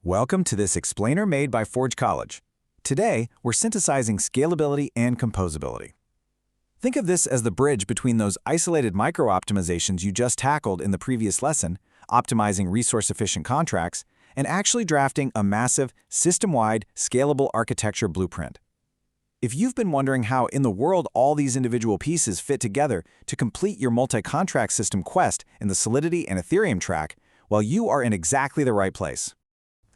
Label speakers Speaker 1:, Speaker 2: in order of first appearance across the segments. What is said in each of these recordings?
Speaker 1: Welcome to this explainer made by Forge College. Today, we're synthesizing scalability and composability. Think of this as the bridge between those isolated micro-optimizations you just tackled in the previous lesson, optimizing resource-efficient contracts, and actually drafting a massive, system-wide, scalable architecture blueprint. If you've been wondering how in the world all these individual pieces fit together to complete your multi-contract system quest in the Solidity and Ethereum track, well, you are in exactly the right place.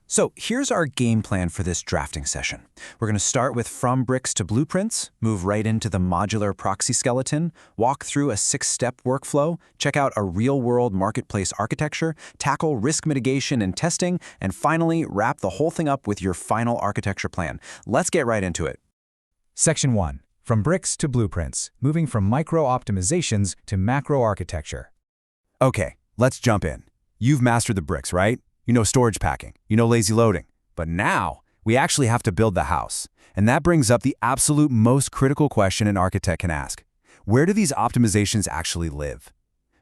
Speaker 1: So here's our game plan for this drafting session. We're going to start with from bricks to blueprints, move right into the modular proxy skeleton, walk through a 6-step workflow, check out a real-world marketplace architecture, tackle risk mitigation and testing, and finally wrap the whole thing up with your final architecture plan. Let's get right into it.
Speaker 2: Section 1. From bricks to blueprints, moving from micro-optimizations to macro architecture.
Speaker 1: Okay, let's jump in. You've mastered the bricks, right? You know storage packing, you know lazy loading. But now, we actually have to build the house. And that brings up the absolute most critical question an architect can ask. Where do these optimizations actually live?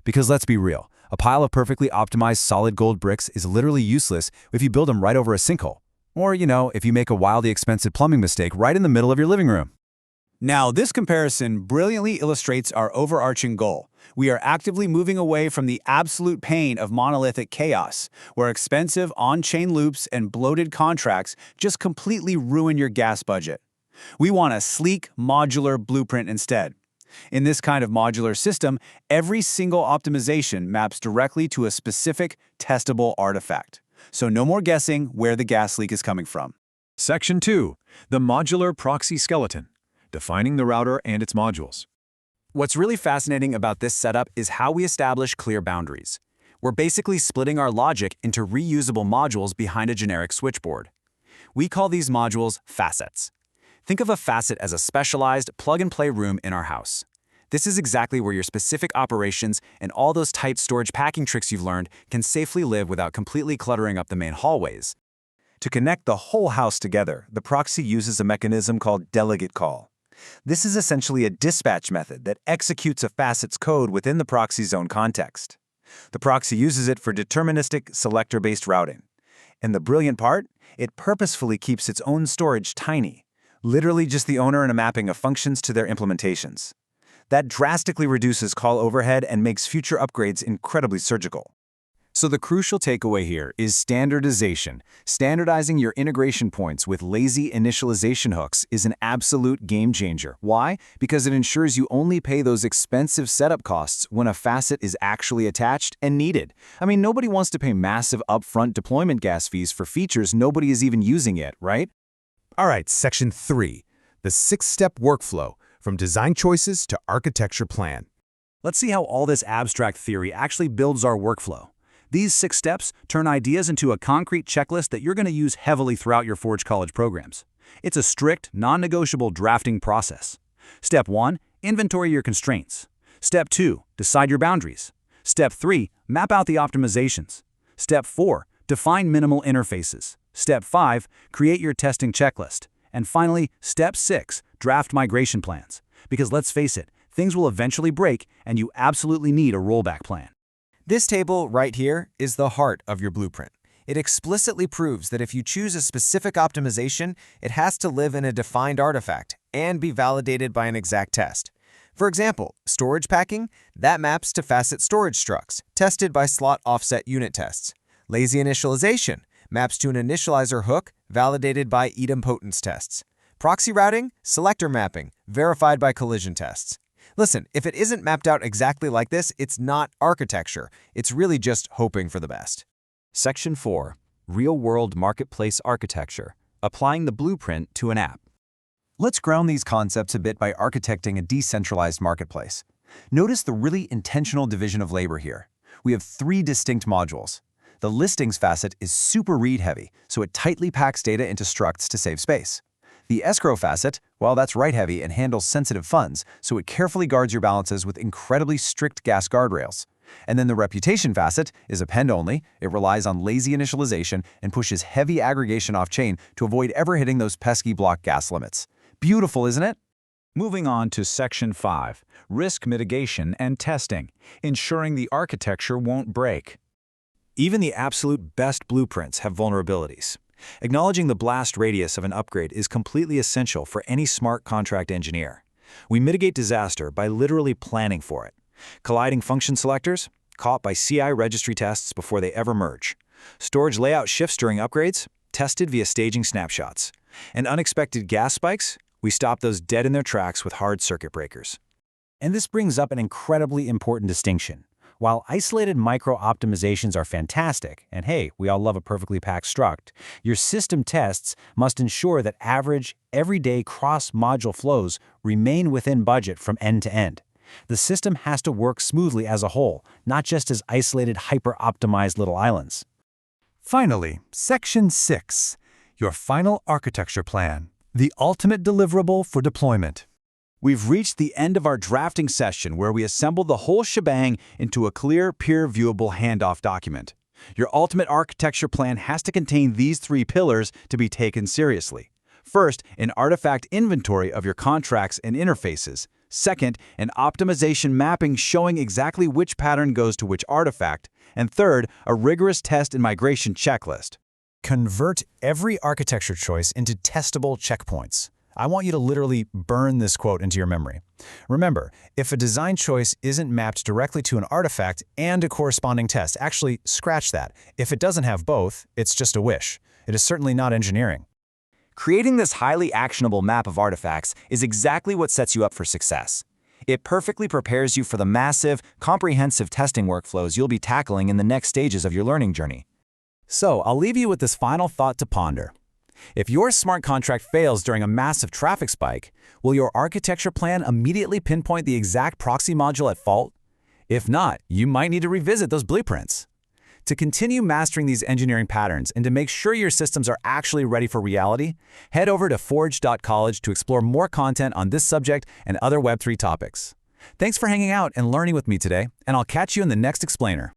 Speaker 1: Because let's be real, a pile of perfectly optimized solid gold bricks is literally useless if you build them right over a sinkhole. Or, if you make a wildly expensive plumbing mistake right in the middle of your living room. Now, this comparison brilliantly illustrates our overarching goal. We are actively moving away from the absolute pain of monolithic chaos, where expensive on-chain loops and bloated contracts just completely ruin your gas budget. We want a sleek, modular blueprint instead. In this kind of modular system, every single optimization maps directly to a specific, testable artifact. So no more guessing where the gas leak is coming from.
Speaker 3: Section 2. The modular proxy skeleton. Defining the router and its modules.
Speaker 1: What's really fascinating about this setup is how we establish clear boundaries. We're basically splitting our logic into reusable modules behind a generic switchboard. We call these modules facets. Think of a facet as a specialized plug-and-play room in our house. This is exactly where your specific operations and all those tight storage packing tricks you've learned can safely live without completely cluttering up the main hallways. To connect the whole house together, the proxy uses a mechanism called delegate call. This is essentially a dispatch method that executes a facet's code within the proxy's own context. The proxy uses it for deterministic selector-based routing. And the brilliant part? It purposefully keeps its own storage tiny, literally just the owner and a mapping of functions to their implementations. That drastically reduces call overhead and makes future upgrades incredibly surgical. So the crucial takeaway here is standardization. Standardizing your integration points with lazy initialization hooks is an absolute game changer. Why? Because it ensures you only pay those expensive setup costs when a facet is actually attached and needed. I mean, nobody wants to pay massive upfront deployment gas fees for features nobody is even using yet, right?
Speaker 2: All right, Section 3. The 6-step workflow, from design choices to architecture plan.
Speaker 1: Let's see how all this abstract theory actually builds our workflow. These 6 steps turn ideas into a concrete checklist that you're going to use heavily throughout your Forge College programs. It's a strict, non-negotiable drafting process. Step 1, inventory your constraints. Step 2, decide your boundaries. Step 3, map out the optimizations. Step 4, define minimal interfaces. Step 5, create your testing checklist. And finally, Step 6, draft migration plans. Because let's face it, things will eventually break and you absolutely need a rollback plan. This table right here is the heart of your blueprint. It explicitly proves that if you choose a specific optimization, it has to live in a defined artifact and be validated by an exact test. For example, storage packing, that maps to facet storage structs, tested by slot offset unit tests. Lazy initialization maps to an initializer hook, validated by idempotence tests. Proxy routing, selector mapping, verified by collision tests. Listen, if it isn't mapped out exactly like this, it's not architecture. It's really just hoping for the best. Section 4. Real-world marketplace architecture. Applying the blueprint to an app. Let's ground these concepts a bit by architecting a decentralized marketplace. Notice the really intentional division of labor here. We have 3 distinct modules. The listings facet is super read-heavy, so it tightly packs data into structs to save space. The escrow facet, well, that's write-heavy and handles sensitive funds, so it carefully guards your balances with incredibly strict gas guardrails. And then the reputation facet is append-only, it relies on lazy initialization and pushes heavy aggregation off-chain to avoid ever hitting those pesky block gas limits. Beautiful, isn't it?
Speaker 3: Moving on to Section 5. Risk mitigation and testing. Ensuring the architecture won't break. Even the absolute best blueprints have vulnerabilities. Acknowledging the blast radius of an upgrade is completely essential for any smart contract engineer. We mitigate disaster by literally planning for it. Colliding function selectors, caught by CI registry tests before they ever merge. Storage layout shifts during upgrades, tested via staging snapshots. And unexpected gas spikes, we stop those dead in their tracks with hard circuit breakers.
Speaker 1: And this brings up an incredibly important distinction. While isolated micro-optimizations are fantastic, and hey, we all love a perfectly packed struct, your system tests must ensure that average, everyday cross-module flows remain within budget from end to end. The system has to work smoothly as a whole, not just as isolated, hyper-optimized little islands.
Speaker 2: Finally, Section 6, your final architecture plan, the ultimate deliverable for deployment.
Speaker 1: We've reached the end of our drafting session where we assembled the whole shebang into a clear, peer-viewable handoff document. Your ultimate architecture plan has to contain these 3 pillars to be taken seriously. First, an artifact inventory of your contracts and interfaces. Second, an optimization mapping showing exactly which pattern goes to which artifact. And third, a rigorous test and migration checklist.
Speaker 2: Convert every architecture choice into testable checkpoints. I want you to literally burn this quote into your memory. Remember, if a design choice isn't mapped directly to an artifact and a corresponding test, actually scratch that. If it doesn't have both, it's just a wish. It is certainly not engineering.
Speaker 1: Creating this highly actionable map of artifacts is exactly what sets you up for success. It perfectly prepares you for the massive, comprehensive testing workflows you'll be tackling in the next stages of your learning journey. So, I'll leave you with this final thought to ponder. If your smart contract fails during a massive traffic spike, will your architecture plan immediately pinpoint the exact proxy module at fault? If not, you might need to revisit those blueprints. To continue mastering these engineering patterns and to make sure your systems are actually ready for reality, head over to forge.college to explore more content on this subject and other Web3 topics. Thanks for hanging out and learning with me today, and I'll catch you in the next explainer.